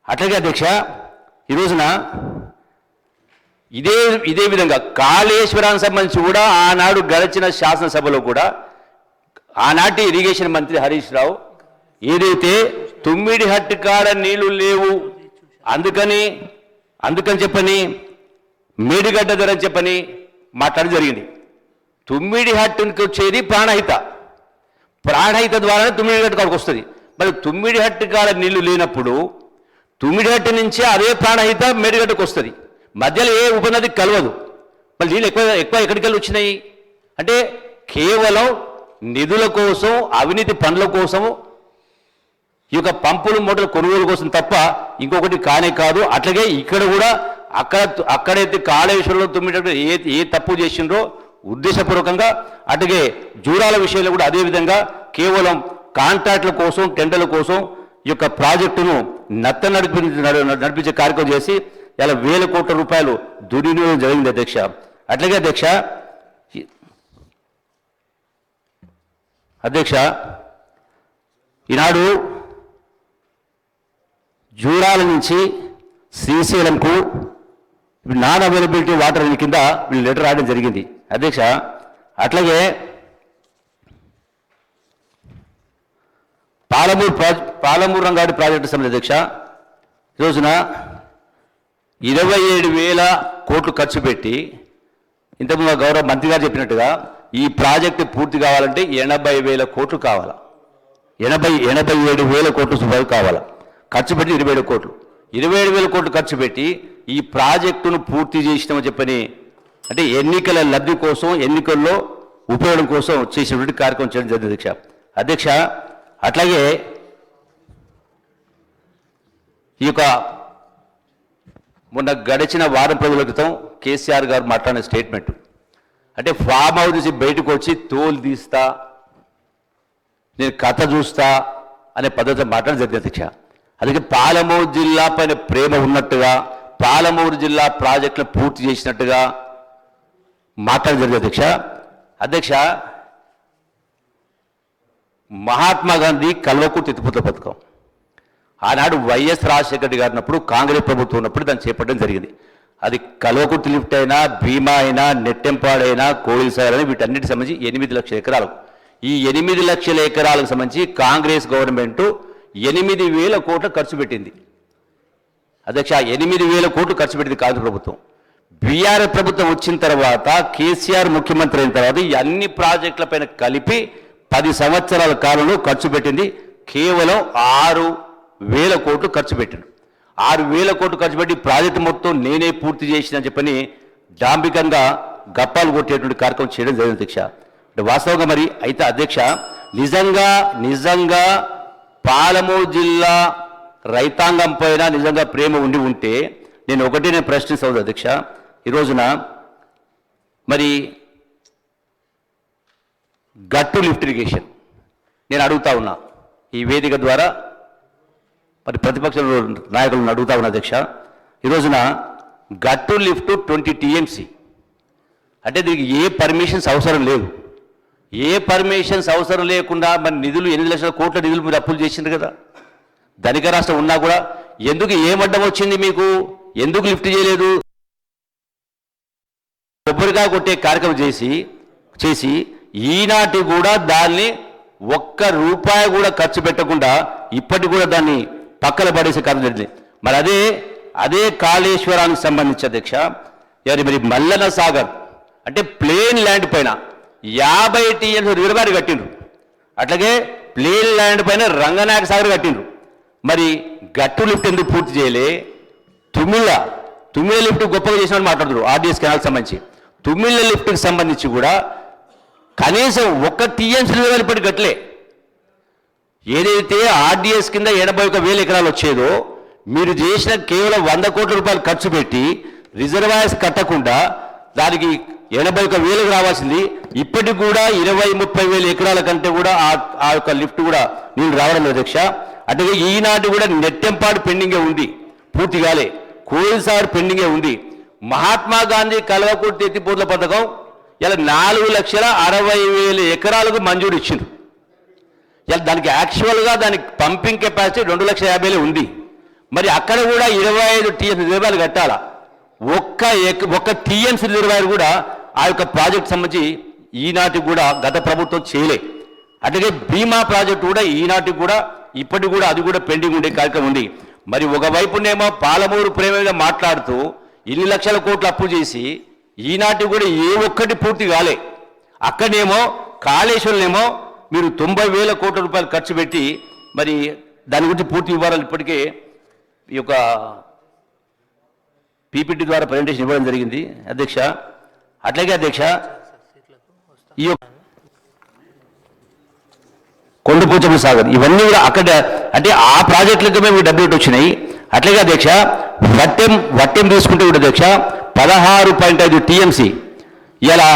అట్లాగే అధ్యక్ష ఈ రోజున ఇదే విధంగా కాళేశ్వరానికి సంబంధించి కూడా ఆనాడు గడిచిన శాసనసభలో కూడా ఆనాటి ఇరిగేషన్ మంత్రి హరీష్ రావు ఏదైతే తుమ్మిడిహట్టు కాడ నీళ్లు లేవు అందుకని చెప్పని మేడిగడ్డ ధర చెప్పని మాట్లాడడం జరిగింది. తుమ్మిడిహట్టుకి వచ్చేది ప్రాణహిత ద్వారానే తుమ్మిడిహట్టు కాడికి వస్తుంది. మరి తుమ్మిడిహట్టు కాడ నీళ్లు లేనప్పుడు తుమ్మిడిహట్టు నుంచే అదే ప్రాణహిత మేడిగడ్డకు వస్తుంది. మధ్యలో ఏ ఉపనది కలవదు. మరి నీళ్ళు ఎక్కువ ఎక్కడికి వెళ్ళి వచ్చినాయి అంటే కేవలం నిధుల కోసం అవినీతి పనుల కోసం ఈ యొక్క పంపులు మూటల కొనుగోలు కోసం తప్ప ఇంకొకటి కానే కాదు. అట్లాగే ఇక్కడ కూడా అక్కడైతే కాళేశ్వరంలో తుమ్మిడి ఏ తప్పు చేసిండ్రో ఉద్దేశపూర్వకంగా అట్లాగే జూరాల విషయంలో కూడా అదేవిధంగా కేవలం కాంట్రాక్టుల కోసం టెండర్ల కోసం ఈ యొక్క ప్రాజెక్టును నడిపించే కార్యక్రమం చేసి ఇలా వేల కోట్ల రూపాయలు దుర్వినియోగం జరిగింది అధ్యక్ష. అట్లాగే అధ్యక్ష ఈనాడు జూరాల నుంచి శ్రీశైలంకు నాన్ అవైలబిలిటీ వాటర్ కింద వీళ్ళు లెటర్ రాయడం జరిగింది అధ్యక్ష. అట్లాగే పాలమూరు రంగారెడ్డి ప్రాజెక్టు సంబంధించి అధ్యక్ష ఈరోజున 27,000 కోట్లు ఖర్చు పెట్టి ఇంతకుముందు గౌరవ మంత్రి గారు చెప్పినట్టుగా ఈ ప్రాజెక్టు పూర్తి కావాలంటే 80,000 కోట్లు కావాలా. 87,000 కోట్ల రూపాయలు కావాలా. ఖర్చు పెట్టి 27 కోట్లు 27,000 కోట్లు ఖర్చు పెట్టి ఈ ప్రాజెక్టును పూర్తి చేసినామని చెప్పని అంటే ఎన్నికల లబ్ధి కోసం ఎన్నికల్లో ఉపయోగం కోసం చేసినటువంటి కార్యక్రమం చేయడం జరిగింది అధ్యక్ష. అట్లాగే ఈ యొక్క మొన్న గడిచిన వారం రోజుల క్రితం కేసీఆర్ గారు మాట్లాడిన స్టేట్మెంట్ అంటే ఫామ్ హౌస్ నుంచి బయటకు వచ్చి తోలు తీస్తా నేను కథ చూస్తా అనే పద్ధతిలో మాట్లాడడం జరిగింది అధ్యక్ష. అందుకే పాలమూరు జిల్లా పైన ప్రేమ ఉన్నట్టుగా పాలమూరు జిల్లా ప్రాజెక్టును పూర్తి చేసినట్టుగా మాట్లాడడం జరిగింది అధ్యక్ష. మహాత్మా గాంధీ కల్వకుర్తి ఎత్తిపోతల పథకం ఆనాడు వైఎస్ రాజశేఖర రెడ్డి గారు ఉన్నప్పుడు కాంగ్రెస్ ప్రభుత్వం ఉన్నప్పుడు దాన్ని చేపట్టడం జరిగింది. అది కల్వకుర్తి లిఫ్ట్ అయినా భీమా అయినా నెట్టెంపాడైనా కోయిల్సాగర్ అయినా వీటన్నిటికి సంబంధించి 8 లక్షల ఎకరాలు. ఈ 8 లక్షల ఎకరాలకు సంబంధించి కాంగ్రెస్ గవర్నమెంట్ 8,000 కోట్లు ఖర్చు పెట్టింది అధ్యక్ష. 8,000 కోట్లు ఖర్చు పెట్టింది కాంగ్రెస్ ప్రభుత్వం. బీఆర్ఎస్ ప్రభుత్వం వచ్చిన తర్వాత కేసీఆర్ ముఖ్యమంత్రి అయిన తర్వాత ఈ అన్ని ప్రాజెక్టులపైన కలిపి 10 సంవత్సరాల కాలంలో ఖర్చు పెట్టింది కేవలం 6,000 కోట్లు ఖర్చు పెట్టిండు. 6,000 కోట్లు ఖర్చు పెట్టి ప్రాజెక్టు మొత్తం నేనే పూర్తి చేసిన చెప్పని డాంబికంగా గప్పాలు కొట్టేటువంటి కార్యక్రమం చేయడం జరిగింది అధ్యక్ష. అంటే వాస్తవంగా మరి అయితే అధ్యక్ష నిజంగా పాలమూరు జిల్లా రైతాంగం పైన నిజంగా ప్రేమ ఉంటే నేను ప్రశ్నిస్తాను అధ్యక్ష. ఈ రోజున మరి గట్టు లిఫ్ట్ ఇరిగేషన్ నేను అడుగుతా ఉన్నా ఈ వేదిక ద్వారా మరి ప్రతిపక్ష నాయకులను అడుగుతా ఉన్నా అధ్యక్ష. ఈ రోజున గట్టు లిఫ్ట్ 20 TMC అంటే దీనికి ఏ పర్మిషన్స్ అవసరం లేదు. ఏ పర్మిషన్స్ అవసరం లేకుండా మరి నిధులు 8 లక్షల కోట్ల నిధులు మీరు అప్పులు చేసిండ్రు కదా. ధనిక రాష్ట్రం ఉన్నా కూడా ఎందుకు ఏమడ్డం వచ్చింది మీకు? ఎందుకు లిఫ్ట్ చేయలేదు? కొబ్బరికాయ కొట్టే కార్యక్రమం చేసి ఈనాటి కూడా దాన్ని ₹1 కూడా ఖర్చు పెట్టకుండా ఇప్పటికి కూడా దాన్ని పక్కన పడేసే కార్యం జరిగింది. మరి అదే కాళేశ్వరానికి సంబంధించి అధ్యక్ష మరి మల్లన సాగర్ అంటే ప్లేన్ ల్యాండ్ పైన 50 TMC రిజర్వాయర్ కట్టిండ్రు. అట్లాగే ప్లేన్ ల్యాండ్ పైన రంగనాయక సాగర్ కట్టిండ్రు. మరి గట్టు లిఫ్ట్ ఎందుకు పూర్తి చేయలే? తుమ్మిళ్ళ లిఫ్ట్ గొప్పగా చేసిన మాట్లాడుతున్నారు RDS కెనాల్కి సంబంధించి. తుమ్మిళ్ళ లిఫ్ట్కి సంబంధించి కూడా కనీసం 1 TMC రిజర్వాయర్ ఇప్పటికి కట్టలే. ఏదైతే RDS కింద 81,000 ఎకరాలు వచ్చేదో మీరు చేసిన కేవలం 100 కోట్ల రూపాయలు ఖర్చు పెట్టి రిజర్వాయర్స్ కట్టకుండా దానికి 81,000 రావాల్సింది ఇప్పటికి కూడా 20-30,000 ఎకరాల కంటే కూడా ఆ యొక్క లిఫ్ట్ కూడా నీళ్ళు రావడం లేదు అధ్యక్ష. అంటే ఈనాటి కూడా నెట్టెంపాడు పెండింగే ఉంది, పూర్తి కాలే. కోయిల్సాగర్ పెండింగే ఉంది. మహాత్మా గాంధీ కల్వకుర్తి ఎత్తిపోతల పథకం ఇలా 4,60,000 ఎకరాలకు మంజూరు ఇచ్చింది. ఇలా దానికి యాక్చువల్గా దానికి పంపింగ్ కెపాసిటీ 2,50,000 ఉంది. మరి అక్కడ కూడా 25 టీఎంసీ రిజర్వాయర్లు కట్టాలా? ఒక్క టీఎంసీ రిజర్వాయర్ కూడా ఆ యొక్క ప్రాజెక్ట్ సంబంధించి ఈనాటికి కూడా గత ప్రభుత్వం చేయలే. అట్లాగే భీమా ప్రాజెక్టు కూడా ఈనాటికి కూడా ఇప్పటికి కూడా అది కూడా పెండింగ్ ఉండే కార్యక్రమం ఉంది. మరి ఒకవైపునేమో పాలమూరు ప్రేమ మీద మాట్లాడుతూ ఇన్ని లక్షల కోట్లు అప్పు చేసి ఈనాటికి కూడా ఏ ఒక్కటి పూర్తి కాలే. అక్కడనేమో కాళేశ్వరంలో మీరు 90,000 కోట్ల రూపాయలు ఖర్చు పెట్టి మరి దాని గురించి పూర్తి వివరాలు ఇప్పటికే ఈ యొక్క పీపీటీ ద్వారా ప్రజెంటేషన్ ఇవ్వడం జరిగింది అధ్యక్ష. అట్లాగే అధ్యక్ష ఈ కొండపోచమ్మ సాగర్ ఇవన్నీ కూడా అక్కడ అంటే ఆ ప్రాజెక్టులకు మేము డబ్బులు వచ్చినాయి. అట్లాగే అధ్యక్ష వట్టెం తీసుకుంటే కూడా అధ్యక్ష 16.5 టీఎంసీ ఇలా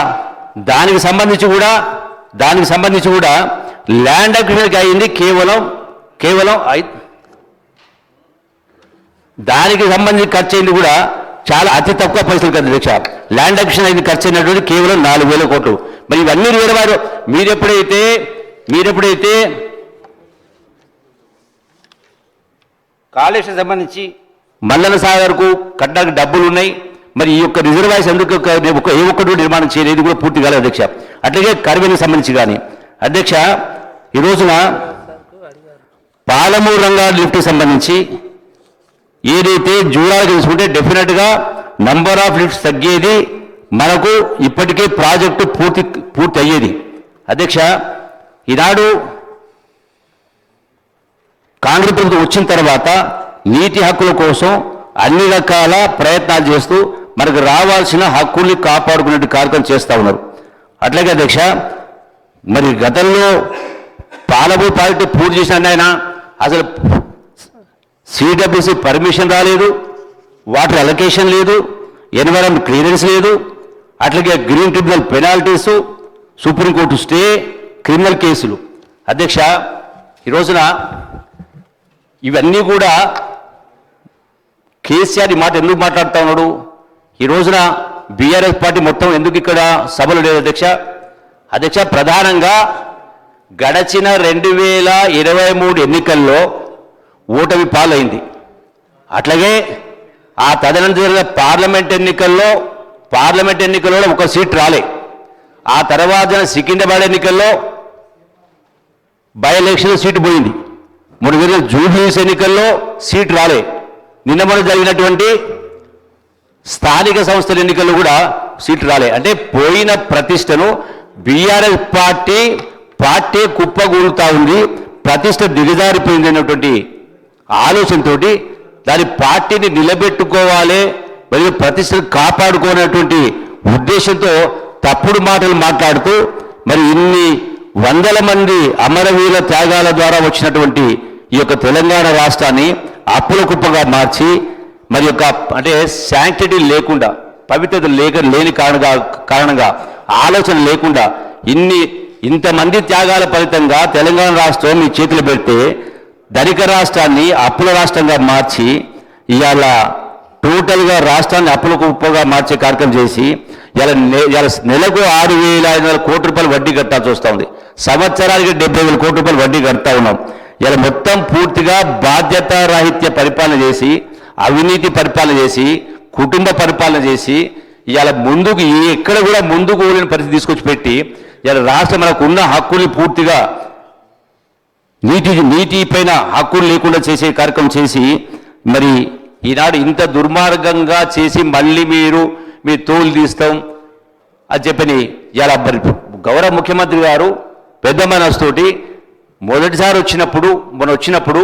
దానికి సంబంధించి కూడా ల్యాండ్ అక్విజిషన్కి అయింది కేవలం దానికి సంబంధించి ఖర్చు అయింది కూడా చాలా అతి తక్కువ పైసలు కదా అధ్యక్ష. ల్యాండ్ అక్విజిషన్ అయింది ఖర్చు అయినటువంటి కేవలం 4,000 కోట్లు. మరి ఇవన్నీ వేరేవారు మీరెప్పుడైతే కాళేశ్వరం సంబంధించి మల్లన సాగర్కు కట్టడానికి డబ్బులు ఉన్నాయి. మరి ఈ యొక్క రిజర్వాయర్స్ ఎందుకు ఏ ఒక్కటి నిర్మాణం చేయలేదు కూడా పూర్తి కాలేదు అధ్యక్ష. అట్లాగే కర్వేనికి సంబంధించి కానీ అధ్యక్ష ఈ రోజున పాలమూరు రంగారెడ్డి లిఫ్ట్కి సంబంధించి ఏదైతే జూరాలు తీసుకుంటే డెఫినెట్గా నంబర్ ఆఫ్ లిఫ్ట్స్ తగ్గేది, మనకు ఇప్పటికే ప్రాజెక్టు పూర్తి అయ్యేది అధ్యక్ష. ఈనాడు కాంగ్రెస్ ప్రభుత్వం వచ్చిన తర్వాత నీటి హక్కుల కోసం అన్ని రకాల ప్రయత్నాలు చేస్తూ మనకు రావాల్సిన హక్కుల్ని కాపాడుకునే కార్యక్రమం చేస్తూ ఉన్నారు. అట్లాగే అధ్యక్ష మరి గతంలో పాలమూరు ప్రాజెక్టు పూర్తి చేసిన ఆయన అసలు సిడబ్ల్యూసి పర్మిషన్ రాలేదు, వాటర్ అలొకేషన్ లేదు, ఎన్విరాన్మెంట్ క్లియరెన్స్ లేదు, అట్లాగే green tribunal penalties, supreme court stay, criminal కేసులు అధ్యక్ష. ఈ రోజున ఇవన్నీ కూడా కేసీఆర్ ఈ మాట ఎందుకు మాట్లాడుతూ ఉన్నాడు? ఈ రోజున బీఆర్ఎస్ పార్టీ మొత్తం ఎందుకు ఇక్కడ సభలు లేదు అధ్యక్ష? ప్రధానంగా గడచిన 2023 ఎన్నికల్లో ఓటమి పాలైంది. అట్లాగే ఆ తదనంతర పార్లమెంట్ ఎన్నికల్లో ఒక సీట్ రాలే. ఆ తర్వాత సికింద్రాబాద్ ఎన్నికల్లో బై ఎలక్షన్లో సీటు పోయింది. మొన్న జూబ్లీహిల్స్ ఎన్నికల్లో సీటు రాలే. నిన్న మొన్న జరిగినటువంటి స్థానిక సంస్థల ఎన్నికల్లో కూడా సీట్లు రాలే. అంటే పోయిన ప్రతిష్టను బీఆర్ఎస్ పార్టీ కుప్పగూలుతా ఉంది, ప్రతిష్ట దిగజారిపోయింది అన్నటువంటి ఆలోచనతో దాని పార్టీని నిలబెట్టుకోవాలి మరియు ప్రతిష్టను కాపాడుకోనటువంటి ఉద్దేశంతో తప్పుడు మాటలు మాట్లాడుతూ మరి ఇన్ని వందల మంది అమరవీరుల త్యాగాల ద్వారా వచ్చినటువంటి ఈ యొక్క తెలంగాణ రాష్ట్రాన్ని అప్పుల కుప్పగా మార్చి మరి యొక్క అంటే శాంక్టిటీ లేకుండా, పవిత్రత లేని కారణంగా ఆలోచన లేకుండా ఇంతమంది త్యాగాల ఫలితంగా తెలంగాణ రాష్ట్రం మీ చేతులు పెడితే ధనిక రాష్ట్రాన్ని అప్పుల రాష్ట్రంగా మార్చి ఇవాళ టోటల్గా రాష్ట్రాన్ని అప్పుల కుప్పగా మార్చే కార్యక్రమం చేసి ఇవాళ నెలకు 6,500 కోట్ల రూపాయలు వడ్డీ కట్టాల్సి వస్తూ ఉంది. సంవత్సరానికి 70,000 కోట్ల రూపాయలు వడ్డీ కడతా ఉన్నాం. ఇలా మొత్తం పూర్తిగా బాధ్యతారాహిత్య పరిపాలన చేసి, అవినీతి పరిపాలన చేసి, కుటుంబ పరిపాలన చేసి ఇవాళ ముందుకు ఎక్కడ కూడా ముందుకు పోలేని పరిస్థితి తీసుకొచ్చి పెట్టి ఇవాళ రాష్ట్రం మనకు ఉన్న హక్కుల్ని పూర్తిగా నీటి పైన హక్కులు లేకుండా చేసే కార్యక్రమం చేసి మరి ఈనాడు ఇంత దుర్మార్గంగా చేసి మళ్ళీ మీ తోలు తీస్తాం అని చెప్పని ఇలా మరి గౌరవ ముఖ్యమంత్రి గారు పెద్ద మనసుతోటి మొదటిసారి వచ్చినప్పుడు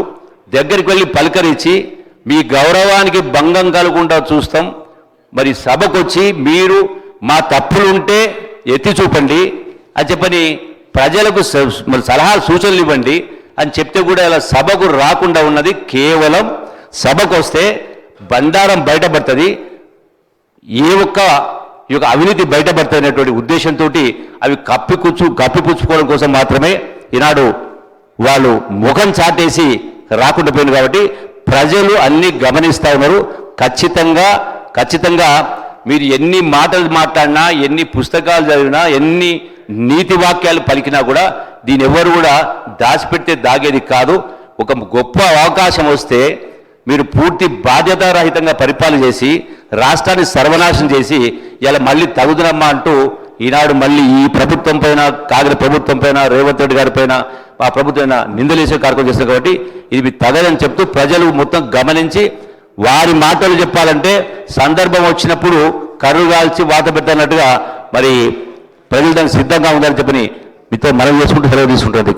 దగ్గరికి వెళ్ళి పలకరించి మీ గౌరవానికి భంగం కలగకుండా చూస్తాం, మరి సభకొచ్చి మీరు మా తప్పులుంటే ఎత్తి చూపండి అని చెప్పని ప్రజలకు సలహా సూచనలు ఇవ్వండి అని చెప్తే కూడా ఇలా సభకు రాకుండా ఉన్నది. కేవలం సభకు వస్తే బండారం బయటపడుతుంది, ఈ యొక్క అవినీతి బయటపడుతుంది అనేటువంటి ఉద్దేశంతో అవి కప్పిపుచ్చుకోవడం కోసం మాత్రమే ఈనాడు వాళ్ళు ముఖం చాటేసి రాకుండా పోయింది. కాబట్టి ప్రజలు అన్ని గమనిస్తూ ఉన్నారు. ఖచ్చితంగా మీరు ఎన్ని మాటలు మాట్లాడినా, ఎన్ని పుస్తకాలు చదివినా, ఎన్ని నీతి వాక్యాలు పలికినా కూడా దీని ఎవరు కూడా దాచిపెడితే దాగేది కాదు. ఒక గొప్ప అవకాశం వస్తే మీరు పూర్తి బాధ్యతారహితంగా పరిపాలన చేసి రాష్ట్రాన్ని సర్వనాశనం చేసి ఇలా మళ్ళీ తగుదనమ్మా అంటూ ఈనాడు మళ్ళీ ఈ ప్రభుత్వం పైన కాంగ్రెస్ ప్రభుత్వం పైన రేవంత్ రెడ్డి గారి పైన ఆ ప్రభుత్వం నిందలేసే కార్యక్రమం చేస్తారు కాబట్టి ఇది తగదని చెప్తూ ప్రజలు మొత్తం గమనించి వారి మాటలు చెప్పాలంటే సందర్భం వచ్చినప్పుడు కర్రు కాల్చి వాత పెట్టినట్టుగా మరి ప్రజలు దానికి సిద్ధంగా ఉందని చెప్పని మీతో మనం చేసుకుంటూ సెలవు తీసుకుంటారు.